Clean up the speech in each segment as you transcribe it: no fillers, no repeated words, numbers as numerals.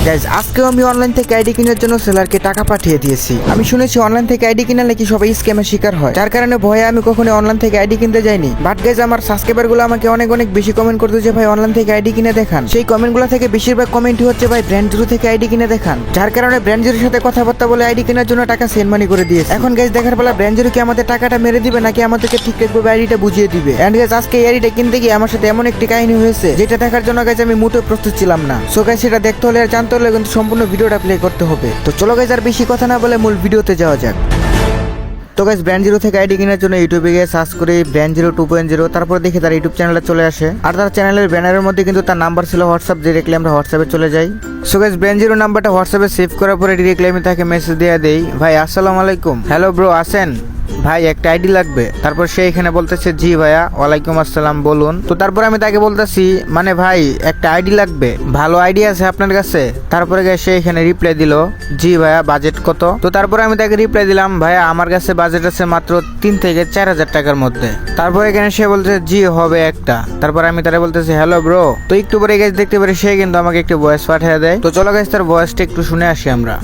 Guys আজকেও আমি online থেকে আইডি কেনার জন্য সেলারকে টাকা পাঠিয়ে দিয়েছি। আমি শুনেছি অনলাইন থেকে আইডি কিনা নাকি সবাই স্ক্যামের শিকার হয়, যার কারণে ভয়ে আমি কখনো অনলাইন থেকে আইডি কিনতে যাইনি। বাট গাইজ আমার সাবস্ক্রাইবার গুলো আমাকে অনেক অনেক বেশি কমেন্ট করতে যে ভাই অনলাইন থেকে আইডি কিনে দেখান। সেই কমেন্ট গুলো থেকে বেশিরভাগ কমেন্টই হচ্ছে ভাই ব্র্যান্ড জিরো থেকে আইডি কিনে দেখান, যার কারণে ব্র্যান্ড জিরোর সাথে কথাবার্তা বলে আইডি কেনার জন্য টাকা সেন্ড মানি করে দিয়েছে। এখন গাইজ দেখার বেলা ব্র্যান্ড জিরো কি আমাদের টাকাটা মেরে দিবে নাকি আমাদেরকে ঠিকঠাকভাবে আইডিটা বুঝিয়ে দিবে। এন্ড গাইজ আজকে এই আইডিটা কিনতে গিয়ে আমার সাথে এমন একটি কাহিনী হয়েছে যেটা দেখার জন্য গাইজ আমি মোটেও প্রস্তুত ছিলাম না। সো গাইজ সেটা দেখতে হলে আর জানতে হলে কিন্তু সম্পূর্ণ ভিডিওটা প্লে করতে হবে। তো চলো গাইজ আর বেশি কথা না বলে মূল ভিডিওতে যাওয়া যাক। তো গাইজ ব্র্যান্ড জিরো থেকে আইডি কেনার জন্য ইউটিউবে গিয়ে সার্চ করে ব্র্যান্ড জিরো 2.0, তারপর দেখি তার ইউটিউব চ্যানেলে চলে আসে। আর তার চ্যানেলের ব্যানারের মধ্যে কিন্তু তার নাম্বার ছিল হোয়াটসঅ্যাপ, ডিরেক্টলি আমরা হোয়াটসঅ্যাপে চলে যাই। সো গাইজ ব্র্যান্ড জিরো নাম্বারটা হোয়াটসঅ্যাপে সেভ করার পরে ডিরেক্টলি আমি তাকে মেসেজ দিয়ে দেই, ভাই আসসালামু আলাইকুম, হ্যালো ব্রো আসেন ভাই একটা আইডি লাগবে। তারপর সে এখানে বলতেছে জি ভাইয়া, ওয়ালাইকুম আসসালাম বলুন। তো তারপর আমি তাকে বলতেছি মানে ভাই একটা আইডি লাগবে, ভালো আইডি আছে আপনার কাছে? তারপরে সে এখানে রিপ্লাই দিল জি ভাইয়া বাজেট কত? তো তারপরে আমি তাকে রিপ্লাই দিলাম ভাইয়া আমার কাছে বাজেট আছে মাত্র 3 থেকে 4,000 টাকার মধ্যে। তারপর এখানে সে বলছে জি হবে একটা। তারপর আমি তারা বলতেছি হ্যালো ব্রো। তো একটু পরে গাইজ দেখতে পারি সে কিন্তু আমাকে একটু ভয়েস পাঠিয়ে দেয়। তো চলো গাইজ তার ভয়েসটা একটু শুনে আসি আমরা।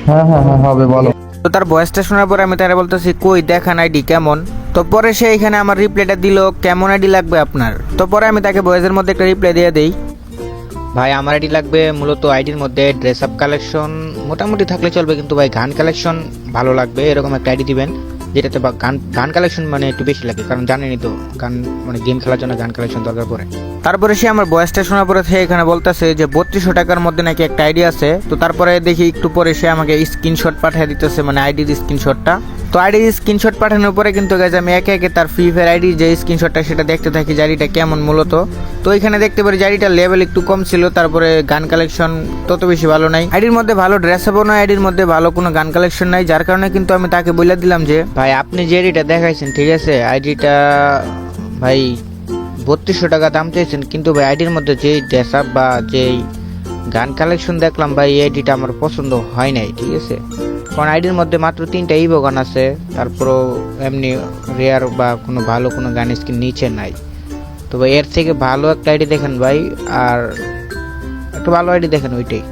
হ্যাঁ হ্যাঁ হ্যাঁ হবে বলো। তো তার ভয়েসটা শোনার পরে আমি তারা বলতেছি কই দেখান আইডি কেমন। তো পরে সে এখানে আমার রিপ্লাইটা দিল কেমন আইডি লাগবে আপনার। তো পরে আমি তাকে ভয়েসের মধ্যে একটা রিপ্লাই দিয়ে দেই, ভাই আমার আইডি লাগবে মূলত আইডির মধ্যে ড্রেস আপ কালেকশন মোটামুটি থাকলে চলবে, কিন্তু ভাই গান কালেকশন ভালো লাগবে, এরকম একটা আইডি দিবেন যেটাতে গান কালেকশন মানে একটু বেশি লাগে, কারণ জানেনই তো গান মানে গেম খেলার জন্য গান কালেকশন দরকার পড়ে। তারপরে সে আমার ভয়েসটা শোনার পরে সে এখানে বলতেছে যে 3200 টাকার মধ্যে নাকি একটা আইডি আছে। তো তারপরে দেখি একটু পরে সে আমাকে স্ক্রিনশট পাঠিয়ে দিতেছে, মানে আইডির স্ক্রিনশটটা। তো আইডির স্ক্রিনশট পাঠানোর পরে কিন্তু গাইজ আমি একে একে তার ফ্রি ফায়ার আইডির যে স্ক্রিনশটটা সেটা দেখতে থাকি জারিটা কেমন মূলত। তো এখানে দেখতে পারি জারিটার লেভেল একটু কম ছিল, তারপরে গান কালেকশন তত বেশি ভালো নাই, আইডির মধ্যে ভালো ড্রেস আপও নয়, আইডির মধ্যে ভালো কোনো গান কালেকশন নাই, যার কারণে কিন্তু আমি তাকে বলে দিলাম যে ভাই আপনি যে আইডিটা দেখাইছেন ঠিক আছে আইডিটা ভাই 3200 টাকা দাম চাইছেন, কিন্তু ভাই আইডির মধ্যে যেই ড্রেস আপ বা যেই গান কালেকশন দেখলাম ভাই এই আইডিটা আমার পছন্দ হয় নাই, ঠিক আছে? কারণ আইডির মধ্যে মাত্র 3টা ইভো গান আছে, তারপরও এমনি রেয়ার বা কোনো ভালো কোনো গান স্কিন নিচে নাই। তো ভাই এর থেকে ভালো একটা আইডি দেখেন ভাই, আর একটা ভালো আইডি দেখেন ওইটাই।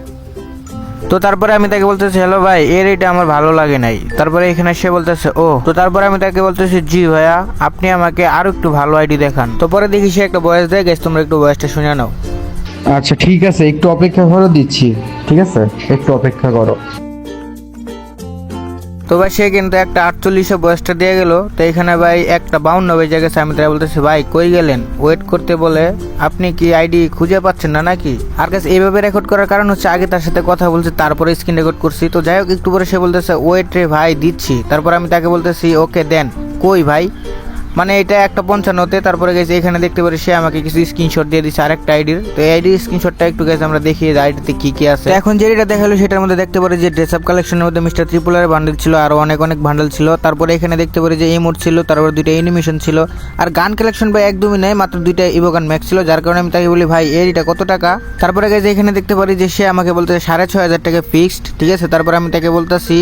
তো তারপরে আমি তাকে বলতেছি হ্যালো ভাই এর এটা আমার ভালো লাগে নাই। তারপরে এখানে সে বলতেছে ও। তো তারপরে আমি তাকে বলতেছি জি ভাইয়া আপনি আমাকে আরো একটু ভালো আইডি দেখান। তো পরে দেখি সে একটা ভয়েস দেয়, গেছ তোমরা একটু ভয়েসটা শুনে নাও। আচ্ছা ঠিক আছে একটু অপেক্ষা করো, দিচ্ছি, ঠিক আছে একটু অপেক্ষা করো। তো ভাই সে কিন্তু একটা 48 বয়সটা দিয়ে গেল। তো এখানে ভাই একটা 52 বেজে গেছে। আমি তারা বলতেছি ভাই কই গেলেন, ওয়েট করতে বলে আপনি কি আইডি খুঁজে পাচ্ছেন না নাকি? আর কাছে এইভাবে রেকর্ড করার কারণ হচ্ছে আগে তার সাথে কথা বলছি তারপরে স্ক্রিন রেকর্ড করছি। তো যাই হোক একটু পরে সে বলতেছে ওয়েট রে ভাই দিচ্ছি। তারপর আমি তাকে বলতেছি ওকে দেন। কই ভাই মানে এটা একটা 55-তে। তারপরে গেছে এখানে দেখতে পারি সে আমাকে কিছু স্ক্রিনশট দিয়ে দিচ্ছে আরেকটা আইডির। তো এই আইডির স্ক্রিনশটটা একটু গেছে আমরা দেখি আইডিতে কি কি আছে। এখন যেটা দেখালো সেটার মধ্যে দেখতে পারি যে ড্রেস আপ কালেকশনের মধ্যে মিস্টার ত্রিপুলার বান্ডেল ছিল, আর অনেক অনেক বান্ডেল ছিল। তারপরে এখানে দেখতে পারি যে ইমোট ছিল, তারপরে 2টা অ্যানিমেশন ছিল, আর গান কালেকশন ভাই একদমই নাই, মাত্র 2টা ইভো গান ম্যাক্স ছিল, যার কারণে আমি তাকে বলি ভাই এইটা কত টাকা? তারপরে গেছে এখানে দেখতে পারি যে সে আমাকে বলতেছে 6,500 টাকা ফিক্সড, ঠিক আছে? তারপরে আমি তাকে বলতেছি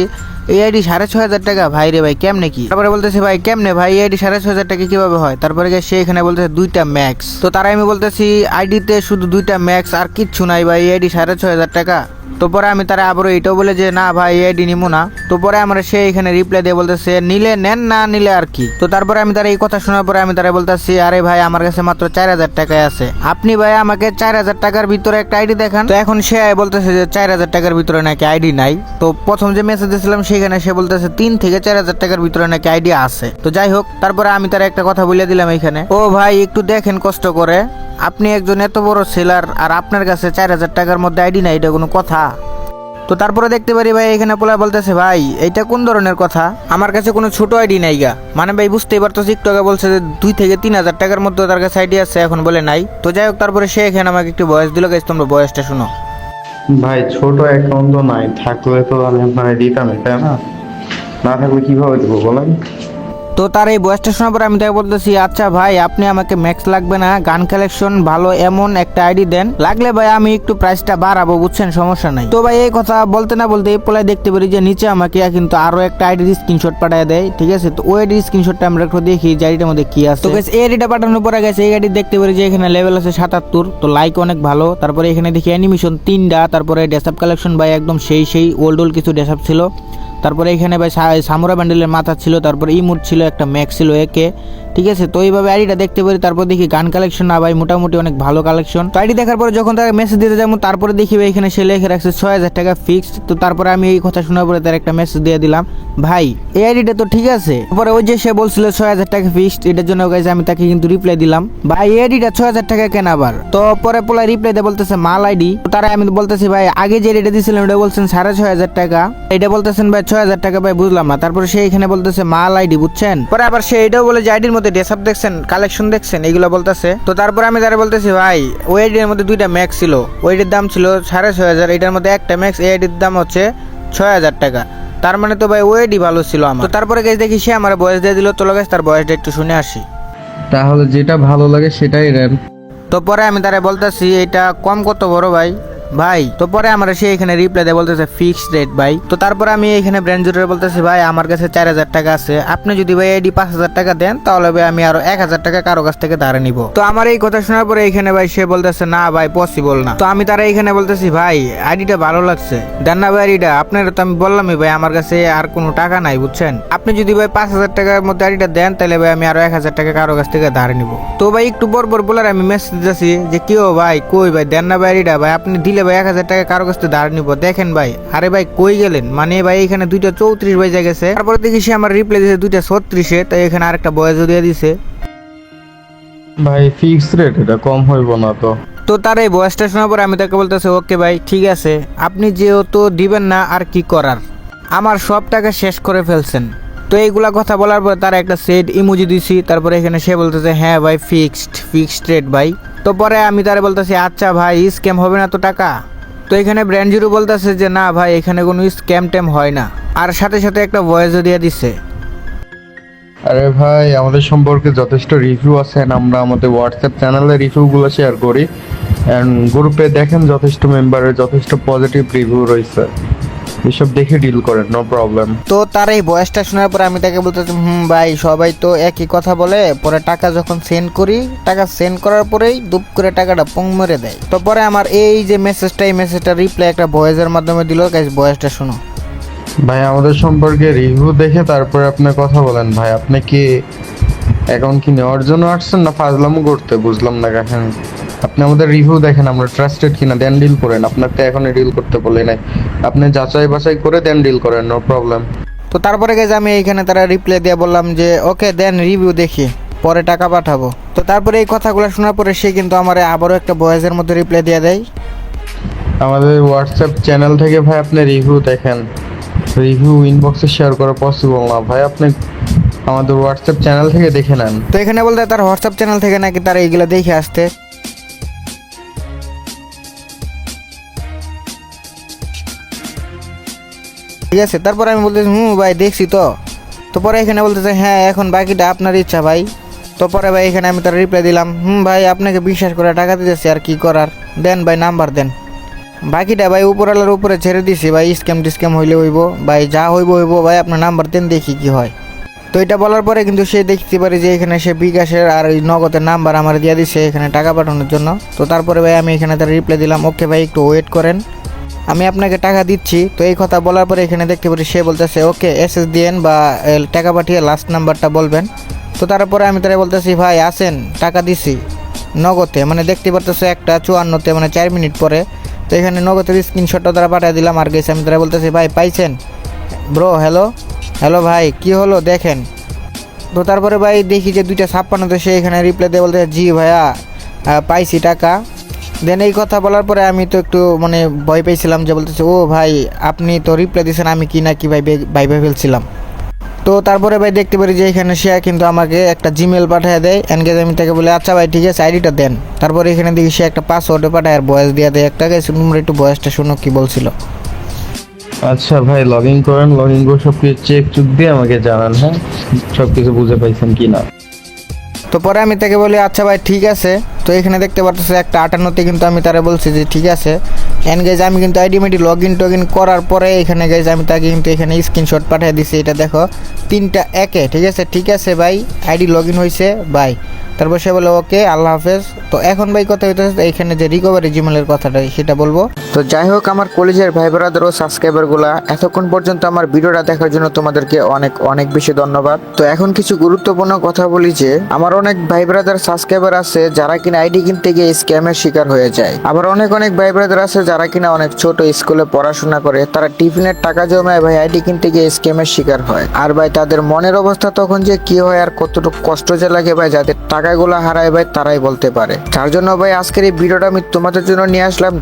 এই আইডি 6,500 টাকা ভাই রে ভাই কেমনে কি? তারপরে বলতেছে ভাই কেমনে ভাই এই আইডি 6,500 টাকা কিভাবে হয়? তারপরে সে এখানে বলতেছে 2টা ম্যাক্স। তো তারাই আমি বলতেছি আইডিতে শুধু 2টা ম্যাক্স আর কিচ্ছু নাই ভাই, এই আইডি 6,500 টাকা। তো পরে আমি তারা আবারও এটাও বলে যে না ভাই এই আইডি নিবো না। তো পরে আমরা সে এখানে রিপ্লাই দিয়ে বলতেছে নিলে নেন না নিলে আর কি। তো তারপরে আমি তারা এই কথা শোনার পরে আমি তারা বলতেছি আরে ভাই আমার কাছে মাত্র 4,000 টাকায় আছে, আপনি ভাই আমাকে 4,000 টাকার ভিতরে একটা আইডি দেখান। তো এখন সে বলতেছে যে 4,000 টাকার ভিতরে নাকি আইডি নাই। তো প্রথম যে মেসেজ দিয়েছিলাম সেখানে সে বলতেছে 3 থেকে 4,000 টাকার ভিতরে নাকি আইডি আছে। তো যাই হোক তারপরে আমি তারা একটা কথা বলে দিলাম এখানে, ও ভাই একটু দেখেন কষ্ট করে, আপনি একজন এত বড় সেলার আর আপনার কাছে 4,000 টাকার মধ্যে আইডি নাই, এটা কোনো কথা? তো তারপরে দেখতে পারি ভাই এখানে পোলা বলতেছে ভাই এইটা কোন ধরনের কথা, আমার কাছে কোনো ছোট আইডি নাই গা। মানে ভাই বুঝতেই পারতেছি একটু আগে বলছে যে 2 থেকে 3,000 টাকার মধ্যে তার কাছে আইডি আছে, এখন বলে নাই। তো যাই হোক তারপরে সে এখানে আমাকে একটু ভয়েস দিল, গাইস তোমরা ভয়েসটা শুনো। ভাই ছোট অ্যাকাউন্ট তো নাই, থাকলে তো আমি আপনার দিতাম, তাই না? না থাকলে কিভাবে দেবো বলেন? তো তার এই বয়সটা শোনার পর আমি তাকে বলতেছি আচ্ছা ভাই আপনি আমাকে ম্যাক্স লাগবে না, গান কালেকশন ভালো এমন একটা আইডি দেন, লাগলে ভাই আমি একটু প্রাইসটা বাড়াবো, বুঝছেন, সমস্যা নাই। তো ভাই এই কথা বলতে না বলতে এই পোলায় দেখতে পারি যে নিচে আমাকে কিন্তু আরো একটা আইডির স্ক্রিনশট পাঠিয়ে দেয়। ঠিক আছে, তো ওই আইডির স্ক্রিনশটটা আমরা একটু দেখি যে আইডিটার মধ্যে কি আছে। তো guys, এই আইডিটা পাঠানোর পরে গেছে এই আইডি দেখতে পারি যে এখানে লেভেল আছে 77, তো লাইক অনেক ভালো। তারপরে এখানে দেখি অ্যানিমেশন 3টা, তারপরে ডেসআপ কালেকশন ভাই একদম সেই ওল্ড কিছু ডেসআপ ছিল। তারপরে এখানে ভাই সামুরা ব্যান্ডেলের মাথা ছিল, তারপরে ইমোট ছিল, একটা ম্যাক্স ছিল একে। ঠিক আছে, তো এইভাবে আইডিটা দেখতে পারি। তারপর দেখি গান কালেকশন না ভাই মোটামুটি অনেক ভালো কালেকশন। তো আইডি দেখার পরে যখন তার মেসেজ দিতে যাবো তারপরে দেখি ভাই এখানে সে লিখে রাখছে 6000 টাকা ফিক্সড। তো তারপরে আমি এই কথা শোনার পরে তার একটা মেসেজ দিয়ে দিলাম, ভাই এই আইডিটা তো ঠিক আছে। তারপরে ওই যে সে বলছিল 6000 টাকা ফিক্সড, এটার জন্য গাইছে আমি তাকে কিন্তু রিপ্লাই দিলাম, ভাই এই আইডিটা 6000 টাকা কেন আবার। তো পরে পোলা রিপ্লাই দিয়ে বলতেছে মাল আইডি। তারা আমি বলতেছি ভাই আগে যে রেটে দিয়েছিলাম এটা বলছেন 6500 টাকা, এটা বলতেছেন ভাই 6000 টাকা, ভাই বুঝলাম না। তারপরে সে এখানে বলতেছে মাল আইডি, বুঝছেন। পরে আবার সে এটাও বলে যে আইডির মধ্যে ডেসআপ দেখছেন, কালেকশন দেখছেন, এগুলো বলতেছে। তো তারপরে আমি তারা বলতেছি ভাই ওই আইডির মধ্যে 2টা ম্যাক্স ছিল, ওইটির দাম ছিল 6500, এটার মধ্যে একটা ম্যাক্স, এই আইডির দাম হচ্ছে 6000 টাকা। তার মানে তো ভাই ওই আইডি ভালো ছিল আমার। তো তারপরে গেছে দেখি সে আমার বয়স দিয়ে দিল। চলো গেছে তার বয়সটা একটু শুনে আসি। তাহলে যেটা ভালো লাগে সেটাই নেন। তো পরে আমি তারা বলতেছি এটা কম কত বড় ভাই। তো পরে আমরা সে এখানে রিপ্লাই দেয় বলতেছে ফিক্সড রেট ভাই। তো তারপরে আমি এখানে ব্র্যান্ড জুড়ে বলতেছি ভাই আমার কাছে 4000 টাকা আছে, আপনি যদি ভাই আইডি 5000 টাকা দেন তাহলে ভাই আমি আরো 1000 টাকা কারো কাছ থেকে ধারে নিব। তো আমার এই কথা শোনার পরে এখানে ভাই সে বলতেছে না ভাই পসিবল না। তো আমি তারা এখানে বলতেছি ভাই আইডিটা ভালো লাগছে, দেন না ভাই আইডিটা। আপনারা তো আমি বললামই ভাই আমার কাছে আর কোনো টাকা নাই, বুঝছেন। আপনি যদি ভাই 5000 টাকার মধ্যে আইডিটা দেন তাহলে ভাই আমি আরো 1000 টাকা কারো কাছ থেকে ধারে নিব। তো ভাই একটু বরবর বলার আমি মেসেজ দিতেছি যে কেউ ভাই কই ভাই দেন না ভাই আইডিটা, ভাই আপনি দিলে ভাই 1000 টাকা কারো কাছ থেকে ধার নিব, দেখেন ভাই। আরে ভাই কই গেলেন, মানে ভাই এখানে 2টা 34 বেজে গেছে। তারপরে দেখি সে আমার রিপ্লাই দিয়েছে 2টা 36, তাই এখানে আরেকটা বয়স দিয়ে দিছে। ভাই ফিক্স রেট, এটা কম হইব না তো। তো তার এই বয়সটা শোনার পর আমি তাকে বলতেছি ওকে ভাই ঠিক আছে, আপনি যেহেতু দিবেন না আর কি করার, আমার সব টাকা শেষ করে ফেলছেন। তো এইগুলা কথা বলার পর তারা একটা সেট ইমোজি দিছি। তারপরে এখানে সে বলতেছে হ্যাঁ ভাই ফিক্সড রেট ভাই। তো পরে আমি তারে বলতেছি আচ্ছা ভাই স্ক্যাম হবে না তো টাকা। তো এখানে ব্র্যান্ড জিরো বলতেছে যে না ভাই এখানে কোনো স্ক্যাম ট্যাম হয় না, আর সাথে সাথে একটা ভয়েসও দিয়ে দিচ্ছে। আরে ভাই আমাদের সম্পর্কে যথেষ্ট রিভিউ আছে, আমরা আমাদের হোয়াটসঅ্যাপ চ্যানেলে রিভিউগুলো শেয়ার করি, অ্যান্ড গ্রুপে দেখেন যথেষ্ট মেম্বারের যথেষ্ট পজিটিভ রিভিউ রয়েছে, এসব দেখে ডিল করেন, নো প্রবলেম। তো তার এই ভয়েসটা শোনার পরে আমি তাকে বলতেছি ভাই সবাই তো একই কথা বলে, পরে টাকা যখন সেন্ড করি, টাকা সেন্ড করার পরেই দুপ করে টাকাটা পং মেরে দেয়। তো পরে আমার এই যে মেসেজটা, এই মেসেজটা রিপ্লাই একটা ভয়েসের মাধ্যমে দিল। গাইস ভয়েসটা শোনো। ভাই আমাদের সম্পর্কে রিভিউ দেখে তারপরে আপনি কথা বলেন। ভাই আপনি কি অ্যাকাউন্ট কি নেওয়ার জন্য আসছেন না ফাজলামো করতে, বুঝলাম না কাহিনী। আপনি আমাদের রিভিউ দেখেন আমরা ট্রাস্টেড কিনা, দেন ডিল করেন। আপনাকে এখনই ডিল করতে বলে নাই, আপনি যাচাই বাছাই করে দেন ডিল করেন, নো প্রবলেম। তো তারপরে গেছে আমি এইখানে তারা রিপ্লাই দিয়ে বললাম যে ওকে দেন রিভিউ দেখি পরে টাকা পাঠাবো। তো তারপরে এই কথাগুলো শোনার পরে সে কিন্তু আমার আবারও একটা ভয়েসের মধ্যে রিপ্লাই দিয়ে দেয়। আমাদের হোয়াটসঅ্যাপ চ্যানেল থেকে ভাই আপনি রিভিউ দেখেন, রিভিউ ইনবক্সে শেয়ার করা পসিবল না ভাই, আপনি আমাদের হোয়াটসঅ্যাপ চ্যানেল থেকে দেখে নেন। তো এখানে বলতে তার হোয়াটসঅ্যাপ চ্যানেল থেকে নাকি তারা এইগুলো দেখে আসতে। ঠিক আছে, তারপর আমি বলতেছি ভাই দেখছি তো। তো পরে এখানে বলতেছে হ্যাঁ এখন বাকিটা আপনার ইচ্ছা ভাই। তো পরে ভাই এখানে আমি তার রিপ্লাই দিলাম ভাই আপনাকে বিশ্বাস করে টাকা দিতেছি আর কি করার, দেন ভাই নাম্বার দেন। বাকিটা ভাই উপরওয়ালার উপরে ছেড়ে দিছি ভাই, স্ক্যাম টিস্ক্যাম হইলে হইব ভাই, যা হইব ভাই, আপনার নাম্বার দেন দেখি কি হয়। তো এটা বলার পরে কিন্তু সে দেখতে পারে যে এখানে সে বিকাশের আর ওই নগদের নাম্বার আমার দিয়ে দিছে এখানে টাকা পাঠানোর জন্য। তো তারপরে ভাই আমি এখানে তার রিপ্লাই দিলাম ওকে ভাই একটু ওয়েট করেন, আমি আপনাকে টাকা দিচ্ছি। তো এই কথা বলার পরে এখানে দেখতে পারি সে বলতেছে ওকে এসএস দিয়েন বা টাকা পাঠিয়ে লাস্ট নাম্বারটা বলবেন। তো তারপরে আমি তারা বলতেছি ভাই আসেন টাকা দিছি নগদে, মানে দেখতে পারতেছে একটা 54-তে মানে 4 মিনিট পরে। তো এখানে নগদের স্ক্রিনশটটা তারা পাঠিয়ে দিলাম আর গেছে। আমি তারা বলতেছি ভাই পাইছেন ব্রো, হ্যালো ভাই কি হলো দেখেন। তো তারপরে ভাই দেখি যে 2:56 সে এখানে রিপ্লাই দিয়ে বলতে জি ভাইয়া পাইছি টাকা। দেন এই কথা বলার পরে আমি তো একটু মানে ভয় পেয়েছিলাম যে বলতেছে ও ভাই আপনি তো রিপ্লাই দিয়েছেন আমি কি না কি ভাই ভাই ফেলছিলাম। তো তারপরে ভাই দেখতে পারি যে এখানে সে কিন্তু আমাকে একটা জিমেল পাঠিয়ে দেয় এনগেজ। আমি তাকে বলে আচ্ছা ভাই ঠিক আছে আইডিটা দেন। তারপরে এখানে দেখি সে একটা পাসওয়ার্ডে পাঠায় আর ভয়েস দিয়ে দেয় একটা। গেছে তোমরা একটু ভয়েসটা শোনো কি বলছিল। আচ্ছা ভাই লগ ইন করেন, লগ ইন করে সব কিছু চেক চুক দিয়ে আমাকে জানান, হ্যাঁ। সবকিছু বুঝে পাইছেন কি না? তো পরে আমি তাকে বলি আচ্ছা ভাই ঠিক আছে। তো এখানে দেখতে পারতেছে একটা 58তে কিন্তু আমি তারা বলছি যে ঠিক আছে। এন্ড গাইজ আমি কিন্তু আইডি মেডি লগ ইন টগ ইন করার পরে এখানে গাইজ আমি তাকে কিন্তু এখানে স্ক্রিনশট পাঠিয়ে দিছি। এটা দেখো 3টা একে, ঠিক আছে ভাই, আইডি লগ ইন হয়েছে ভাই। তারপর সে বলে ওকে আল্লাহ হাফেজ। তো এখন ভাই কথা হইতেছে এখানে যে রিকভারি জিমেলের কথাটা সেটা বলবো। তো যাই হোক আমার কলেজের ভাই ব্রাদার ও সাবস্ক্রাইবার গুলা এতক্ষণ পর্যন্ত আমার ভিডিওটা দেখার জন্য তোমাদেরকে অনেক অনেক বেশি ধন্যবাদ। তো এখন কিছু গুরুত্বপূর্ণ কথা বলি যে আমার অনেক ভাই ব্রাদার সাবস্ক্রাইবার আছে যারা কিনা আইডি কিনতে গিয়ে স্ক্যামের শিকার হয়ে যায়। আবার অনেক অনেক ভাই ব্রাদার আছে যারা কিনা অনেক ছোট স্কুলে পড়াশোনা করে, তারা টিফিনের টাকা জমায় ভাই আইডি কিনতে গিয়ে স্ক্যামের শিকার হয়। আর ভাই তাদের মনের অবস্থা তখন যে কি হয় আর কতটুকু কষ্ট যে লাগে ভাই যাদের টাকাগুলো হারায় ভাই তারাই বলতে পারে। তার জন্য ভাই আজকের এই ভিডিওটা আমি তোমাদের জন্য নিয়ে আসলাম।